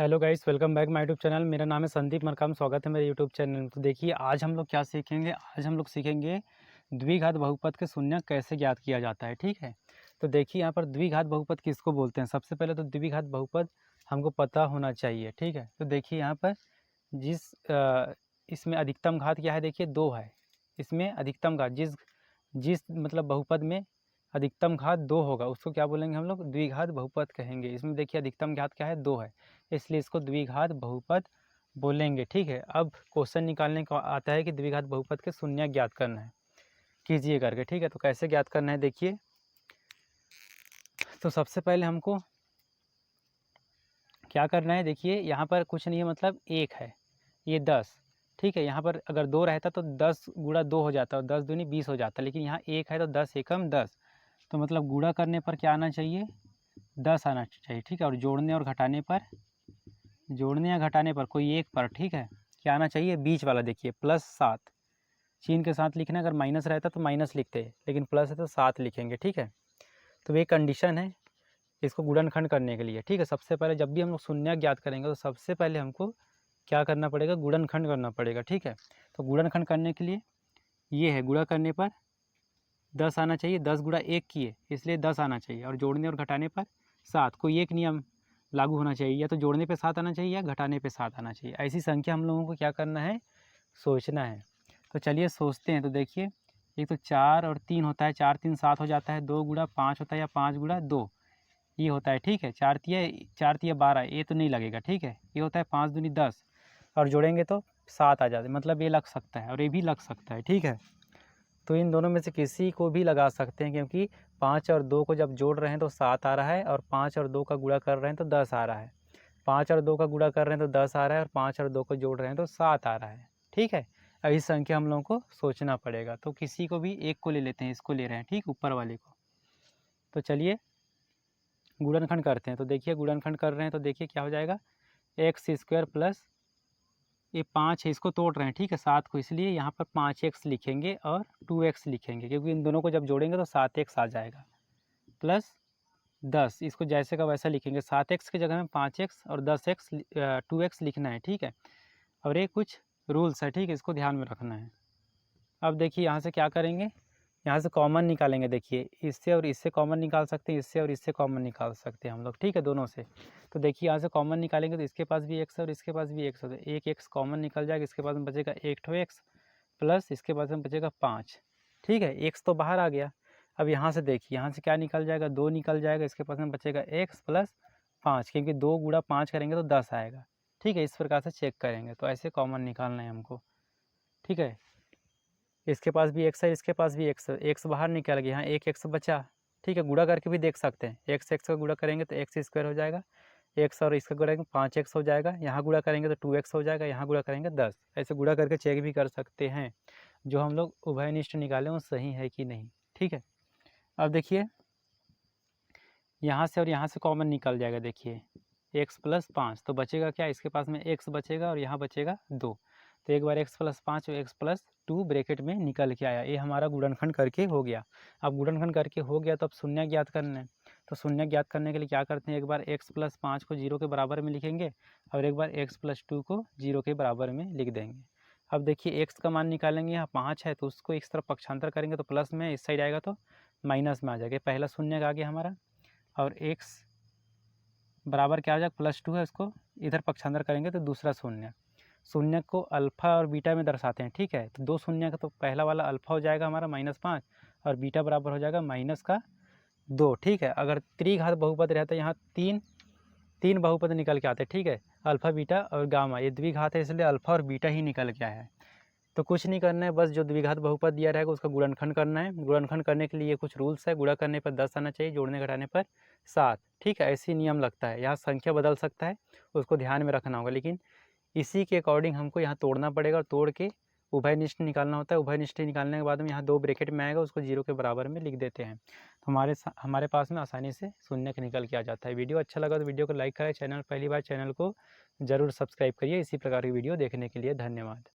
Hello guys, welcome back my YouTube channel. मेरा नाम है संदीप मरकाम। स्वागत है मेरे यूट्यूब चैनल में। तो देखिए आज हम लोग क्या सीखेंगे। आज हम लोग सीखेंगे द्विघात बहुपद के शून्यक कैसे ज्ञात किया जाता है। ठीक है, तो देखिए यहाँ पर द्विघात बहुपद किसको बोलते हैं। सबसे पहले तो द्विघात बहुपद हमको पता होना चाहिए। ठीक है, तो देखिए यहाँ पर इसमें अधिकतम घात क्या है, देखिए 2 है। इसमें अधिकतम घात जिस जिस मतलब बहुपद में अधिकतम घात 2 होगा उसको क्या बोलेंगे हम लोग, द्विघात बहुपद कहेंगे। इसमें देखिए अधिकतम घात क्या है, 2 है, इसलिए इसको द्विघात बहुपद बोलेंगे। ठीक है, अब क्वेश्चन निकालने को आता है कि द्विघात बहुपद के शून्यक ज्ञात करना है, कीजिए करके। ठीक है, तो कैसे ज्ञात करना है देखिए। तो सबसे पहले हमको क्या करना है, देखिए यहाँ पर कुछ नहीं है, मतलब 1 है, ये 10। ठीक है, यहाँ पर अगर 2 रहता तो 10 गुणा 2 हो जाता और 10 दूनी 20 हो जाता, लेकिन यहाँ 1 है तो 10 एकम 10, तो मतलब गुणा करने पर क्या आना चाहिए, 10 आना चाहिए। ठीक है, और जोड़ने और घटाने पर, जोड़ने या घटाने पर कोई एक पर, ठीक है, क्या आना चाहिए, बीच वाला। देखिए +7 चिन्ह के साथ लिखना, अगर माइनस रहता तो माइनस लिखते, लेकिन प्लस है तो 7 लिखेंगे। ठीक है, तो ये कंडीशन है इसको गुणनखंड करने के लिए। ठीक है, सबसे पहले जब भी हम लोग शून्यक ज्ञात करेंगे तो सबसे पहले हमको क्या करना पड़ेगा, गुणनखंड करना पड़ेगा। ठीक है, तो गुणनखंड करने के लिए ये है, गुणा करने पर 10 आना चाहिए, 10 गुणा 1 किए इसलिए 10 आना चाहिए, और जोड़ने और घटाने पर 7। कोई एक नियम लागू होना चाहिए, या तो जोड़ने पे 7 आना चाहिए या घटाने पे 7 आना चाहिए। ऐसी संख्या हम लोगों को क्या करना है, सोचना है। तो चलिए सोचते हैं। तो देखिए एक तो 4 और 3 होता है, 4 3 7 हो जाता है, 2 गुणा 5 होता है या 5 गुणा 2 ये होता है। ठीक है, 4 तिया 12 ये तो नहीं लगेगा। ठीक है, ये होता है 5 दूनी 10, और जोड़ेंगे तो 7 आ जाते, मतलब ये लग सकता है और ये भी लग सकता है। ठीक है, तो इन दोनों में से किसी को भी लगा सकते हैं, क्योंकि 5 और 2 को जब जोड़ रहे हैं तो 7 आ रहा है, और 5 और 2 का गुणा कर रहे हैं तो 10 आ रहा है। 5 और 2 का गुणा कर रहे हैं तो 10 आ रहा है, और 5 और 2 को जोड़ रहे हैं तो 7 आ रहा है। ठीक है, ऐसी संख्या हम लोगों को सोचना पड़ेगा। तो किसी को भी एक को ले लेते हैं, इसको ले रहे हैं, ठीक, ऊपर वाले को। तो चलिए गुणनखंड करते हैं। तो देखिए गुणनखंड कर रहे हैं तो देखिए क्या हो जाएगा, x² प्लस ये 5 है, इसको तोड़ रहे हैं। ठीक है, 7 को, इसलिए यहाँ पर 5x लिखेंगे और 2x लिखेंगे, क्योंकि इन दोनों को जब जोड़ेंगे तो 7x आ जाएगा, प्लस 10 इसको जैसे का वैसा लिखेंगे। 7x की जगह में 5x और 10x 2x लिखना है। ठीक है, और ये कुछ रूल्स है, ठीक है, इसको ध्यान में रखना है। अब देखिए यहाँ से क्या करेंगे, यहाँ से कॉमन निकालेंगे। देखिए इससे और इससे कॉमन निकाल सकते हैं, इससे और इससे कॉमन निकाल सकते हैं हम लोग। ठीक है, दोनों से। तो देखिए यहाँ से कॉमन निकालेंगे तो इसके पास भी एक्स है और इसके पास भी एक्स है, तो एक एक्स कॉमन निकल जाएगा। इसके पास में बचेगा एक ठो एक्स, प्लस इसके पास में बचेगा 5। ठीक है, एक्स तो बाहर आ गया। अब यहाँ से देखिए, यहाँ से क्या निकल जाएगा, 2 निकल जाएगा। इसके पास में बचेगा एक्स प्लस 5, क्योंकि 2 गुणा 5 करेंगे तो 10 आएगा। ठीक है, इस प्रकार से चेक करेंगे। तो ऐसे कॉमन निकालना है हमको। ठीक है, इसके पास भी एक्स है, इसके पास भी एक्स है, एक्स बाहर निकल गया, यहाँ एक एक्स बचा। ठीक है, गुणा करके भी देख सकते हैं, एक्स एक्स का गुणा करेंगे तो x² हो जाएगा, एक्स और इसका गुणा करेंगे 5x हो जाएगा, यहाँ गुणा करेंगे तो 2x हो जाएगा, यहाँ गुणा करेंगे 10। ऐसे गुणा करके चेक भी कर सकते हैं जो हम लोग उभयनिष्ठ निकालें वो सही है कि नहीं। ठीक है, अब देखिए यहाँ से और यहाँ से कॉमन निकल जाएगा। देखिए x प्लस 5, तो बचेगा क्या, इसके पास में x बचेगा और यहाँ बचेगा 2। तो एक बार x प्लस 5 और x प्लस 2 ब्रैकेट में निकल के आया। ये हमारा गुणनखंड करके हो गया। अब गुणनखंड करके हो गया तो अब शून्य ज्ञात करना है। तो शून्य ज्ञात करने के लिए क्या करते हैं, एक बार x प्लस 5 को 0 के बराबर में लिखेंगे और एक बार x प्लस 2 को 0 के बराबर में लिख देंगे। अब देखिए x का मान निकालेंगे, यहाँ 5 है तो उसको इस तरफ पक्षांतर करेंगे तो प्लस में, इस साइड आएगा तो माइनस में आ जाएगा। पहला शून्य आ गया हमारा, और x बराबर क्या हो जाएगा, +2 है, उसको इधर पक्षांतर करेंगे तो दूसरा शून्य। शून्य को अल्फ़ा और बीटा में दर्शाते हैं। ठीक है, तो 2 शून्य का तो पहला वाला अल्फ़ा हो जाएगा हमारा -5, और बीटा बराबर हो जाएगा -2। ठीक है, अगर त्रिघात बहुपद रहता है, यहाँ तीन बहुपद निकल के आते हैं। ठीक है, अल्फ़ा बीटा और गामा, ये द्विघात है इसलिए अल्फ़ा और बीटा ही निकल के आया है। तो कुछ नहीं करना है, बस जो द्विघात बहुपद दिया रहेगा उसका गुणनखंड करना है। गुणनखंड करने के लिए ये कुछ रूल्स है, गुणा करने पर 10 आना चाहिए, जोड़ने घटाने पर 7। ठीक है, ऐसी नियम लगता है। यहाँ संख्या बदल सकता है, उसको ध्यान में रखना होगा, लेकिन इसी के अकॉर्डिंग हमको यहाँ तोड़ना पड़ेगा, और तोड़ के उभयनिष्ठ निकालना होता है। उभयनिष्ठ निकालने के बाद में यहाँ 2 ब्रैकेट में आएगा, उसको 0 के बराबर में लिख देते हैं। तो हमारे पास में आसानी से शून्य निकल के आ जाता है। वीडियो अच्छा लगा तो वीडियो को लाइक करें, चैनल पहली बार चैनल को ज़रूर सब्सक्राइब करिए। इसी प्रकार की वीडियो देखने के लिए धन्यवाद।